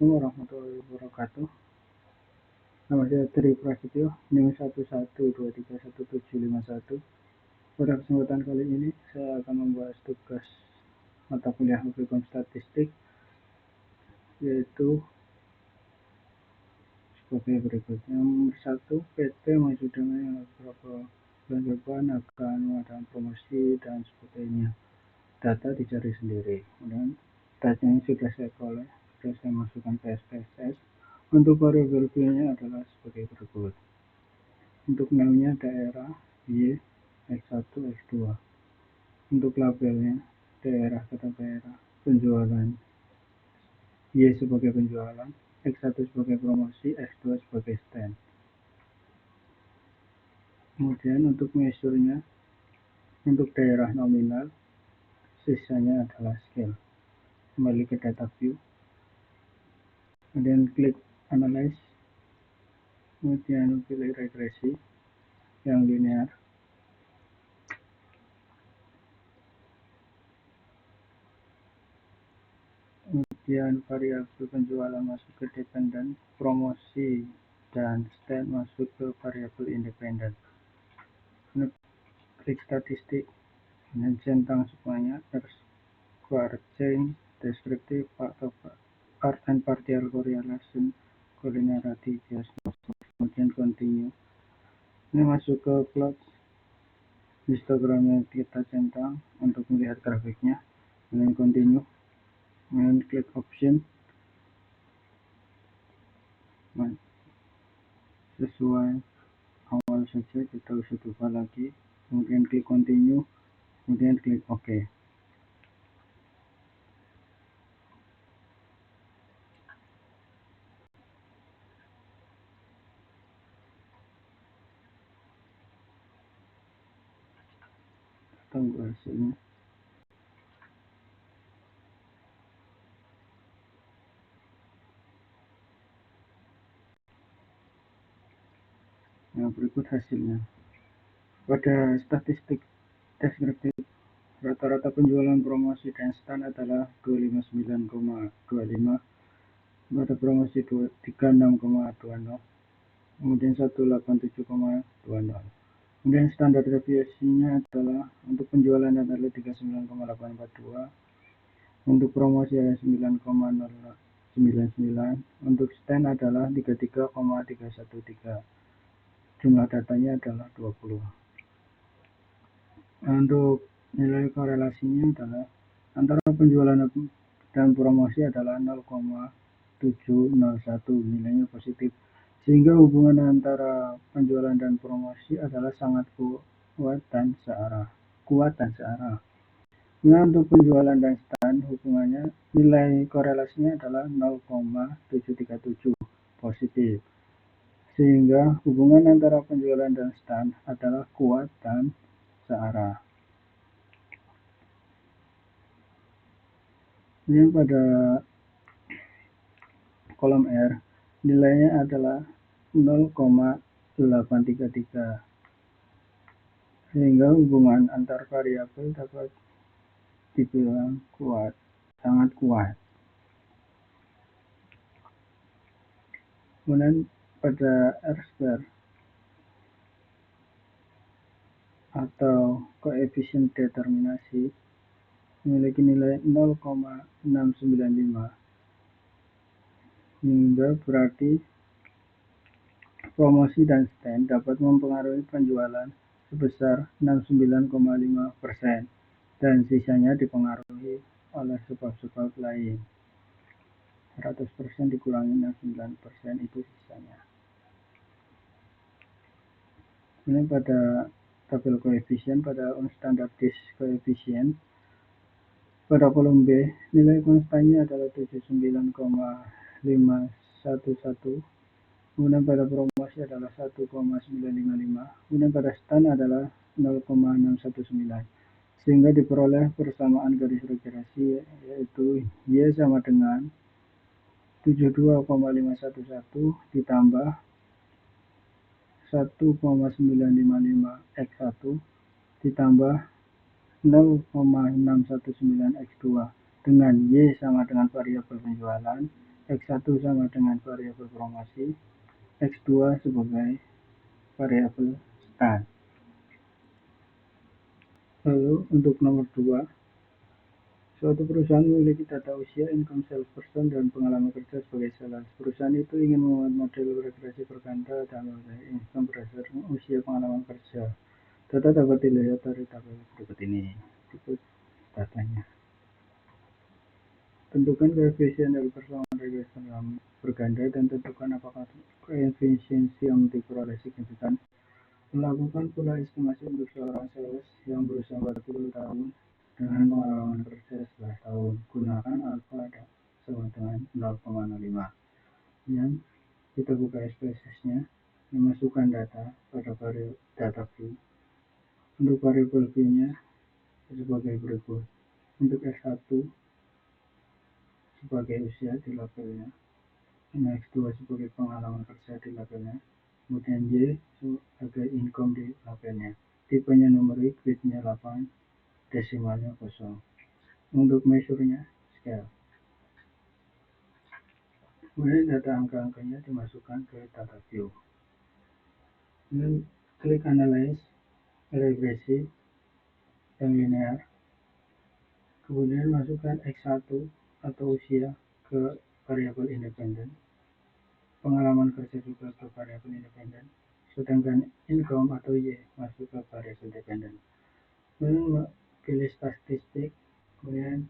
Assalamualaikum warahmatullahi wabarakatuh. Nama saya Tri Prasetyo, NIM 11231751. Pada kesempatan kali ini, saya akan membahas tugas mata kuliah Aplikasi Statistik, yaitu sebagai berikut. Yang satu, PT masih dengan beberapa bulan depan akan mengadakan promosi dan sebagainya. Data dicari sendiri. Kemudian datanya sudah saya collect, sudah saya masukkan ke SPSS. Untuk variabel V-nya adalah sebagai berikut. Untuk name-nya daerah Y, X1, X2. Untuk labelnya daerah kata daerah, penjualan Y sebagai penjualan, X1 sebagai promosi, X2 sebagai stand. Kemudian untuk measure-nya, untuk daerah nominal, sisanya adalah scale. Kembali ke data view, kemudian klik analyze, kemudian pilih regresi yang linear. Kemudian variabel penjualan masuk ke dependent, promosi dan stand masuk ke variabel independen. Klik statistik dan centang semuanya, square change, descriptive, part and partial correlation, collinearity, kemudian continue. Ini masuk ke plot, histogramnya kita centang untuk melihat grafiknya, kemudian continue, kemudian klik option. Sesuai awal saja, kita usah ubah lagi, kemudian klik continue, kemudian klik OK. Tunggu hasilnya. Nah, berikut hasilnya. Pada statistik deskriptif, rata-rata penjualan promosi dan stand adalah 259,25, pada promosi 36,20, kemudian 187,20. Kemudian standar deviasinya adalah untuk penjualan adalah 39,842, untuk promosi adalah 9,099, untuk stand adalah 33,313. Jumlah datanya adalah 20. Untuk nilai korelasinya adalah antara penjualan dan promosi adalah 0,701, nilainya positif, sehingga hubungan antara penjualan dan promosi adalah sangat kuat dan searah. Nah, untuk penjualan dan stand, hubungannya nilai korelasinya adalah 0,737, positif, sehingga hubungan antara penjualan dan stand adalah kuat dan searah. Ini pada kolom R, nilainya adalah 0,833, sehingga hubungan antar variabel dapat dibilang kuat, sangat kuat. Kemudian pada R-square atau koefisien determinasi memiliki nilai 0,695, hingga berarti promosi dan stand dapat mempengaruhi penjualan sebesar 69,5%, dan sisanya dipengaruhi oleh sebab-sebab lain. 100% dikurangi 69% itu sisanya. Ini pada tabel koefisien, pada unstandardized koefisien, pada kolom B, nilai konstannya adalah 79,511, kemudian pada promosi adalah 1,955, kemudian pada stand adalah 0,619, sehingga diperoleh persamaan garis regresi, yaitu Y sama dengan 72,511 ditambah 1,955 X1 ditambah 0,619 X2 dengan Y sama dengan variabel penjualan, X1 sama dengan variabel promosi, X2 sebagai variabel start. Lalu untuk nomor 2, suatu perusahaan memiliki data usia, income salesperson, dan pengalaman kerja sebagai sales. Perusahaan itu ingin membuat model regresi berganda dan memiliki income berdasarkan usia, pengalaman kerja. Data dapat dilihat dari tabel berikut ini. Berikut datanya. Tentukan koefisien dari persamaan regresi berganda dan tentukan apakah koefisiensi yang diperoleh signifikan. Melakukan pula estimasi untuk seorang sales yang berusia 40 tahun dengan pengalaman kerja 11 tahun. Gunakan alfa sama dengan 0,05. Dan kita buka SPSS-nya, memasukkan data pada variabel data view. Untuk variabel V-nya sebagai berikut. Untuk X1 sebagai usia di labelnya, X2 sebagai pengalaman kerja di labelnya, kemudian Y sebagai income di labelnya. Tipenya numerik, bitnya 8, desimalnya 0. Untuk measure-nya scale. Kemudian data angka-angkanya dimasukkan ke data view. Kemudian klik analyze regresi yang linear. Kemudian masukkan X1 atau usia ke variabel independen. Pengalaman kerja juga ke variabel independen. Sedangkan income atau Y masuk ke variabel dependen. Kemudian pilih statistik, kemudian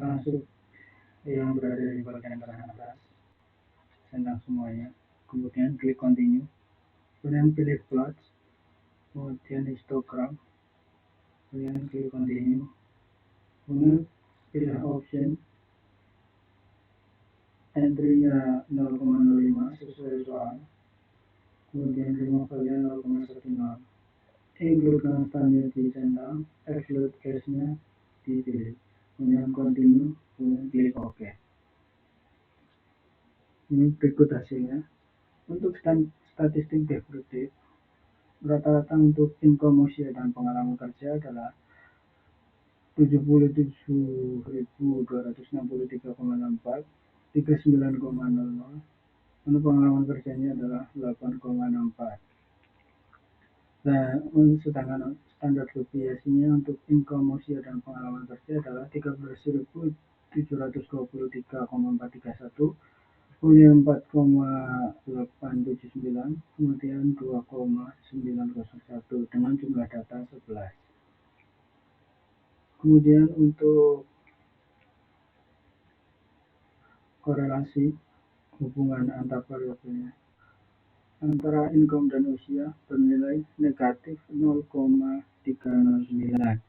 masuk yang berada di bagian kanan atas, centang semuanya. Kemudian klik continue, kemudian pilih plot, kemudian histogram, kemudian klik continue, kemudian pilih option, entry-nya 0,05 sesuai soal, kemudian remove value 0,10, include constantnya di centang, exclude case-nya dipilih, kemudian continue, kemudian klik OK. Ini berikut hasilnya. Untuk statistik deskriptif, rata-rata untuk income usia dan pengalaman kerja adalah 77.263,64, 39,00. Untuk pengalaman kerjanya adalah 8,64. Nah, sedangkan standar deviasinya untuk income usia dan pengalaman kerja adalah 13.723,431, kemudian 4,879, kemudian 2,901 dengan jumlah data 11. Kemudian untuk korelasi hubungan antar variabelnya antara income dan usia bernilai negatif 0,309.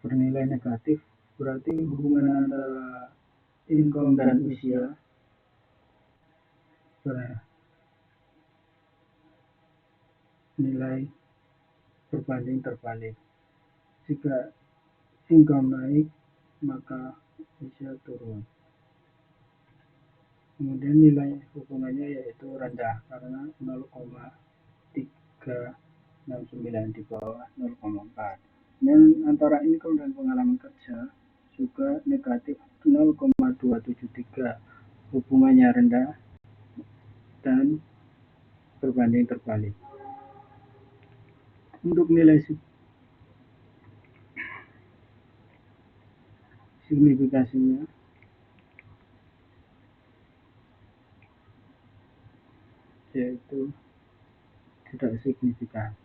Bernilai negatif berarti hubungan antara income dan usia bernilai berbanding terbalik. Jika income naik, maka usia turun. Kemudian nilai hubungannya yaitu rendah karena 0,369 di bawah 0,4. Dan antara income dan pengalaman kerja juga negatif 0,273, hubungannya rendah dan berbanding terbalik. Untuk nilai signifikasinya yaitu tidak signifikan.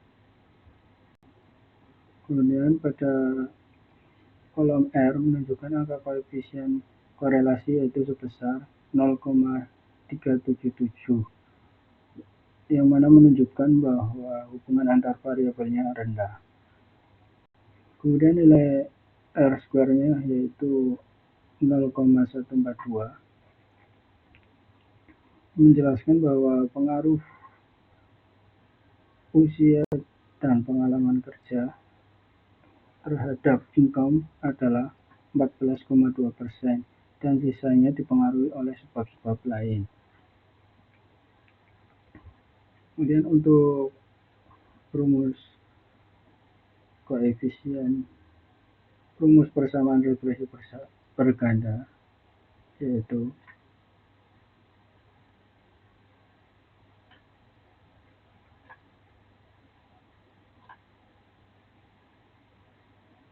Kemudian pada kolom R menunjukkan angka koefisien korelasi yaitu sebesar 0,377, yang mana menunjukkan bahwa hubungan antar variabelnya rendah. Kemudian nilai R square-nya yaitu 0,142, menjelaskan bahwa pengaruh usia dan pengalaman kerja terhadap income adalah 14,2% dan sisanya dipengaruhi oleh sebab-sebab lain. Kemudian untuk rumus koefisien, rumus persamaan regresi berganda yaitu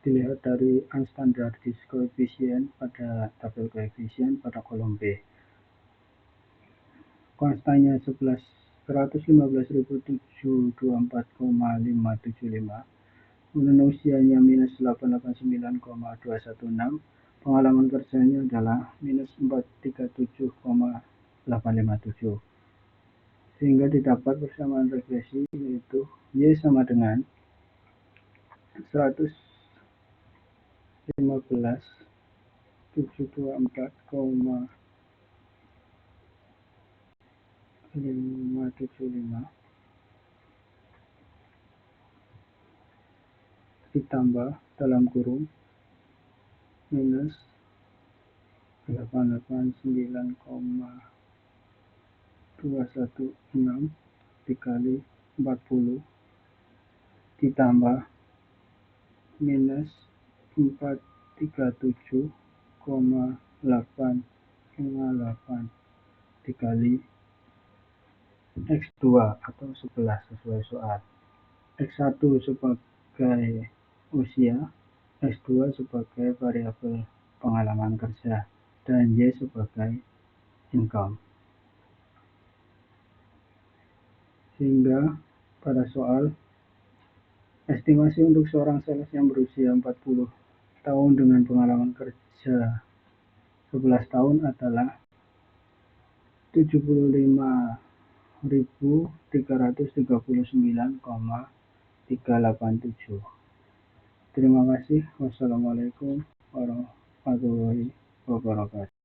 dilihat dari unstandardized coefficient pada tabel koefisien pada kolom B. Konstannya 115.724,575, kemudian usianya minus 889,216, pengalaman kerjanya adalah minus 437,857, sehingga didapat persamaan regresi yaitu Y sama dengan 115.724,575 ditambah dalam kurung minus 889,216 dikali 40 ditambah minus 437,858 dikali X2 atau 11 sesuai soal. X1 sebagai usia, X2 sebagai variabel pengalaman kerja, dan Y sebagai income. Sehingga pada soal, estimasi untuk seorang sales yang berusia 40 tahun dengan pengalaman kerja 11 tahun adalah 75.339,387. Terima kasih. Wassalamualaikum warahmatullahi wabarakatuh.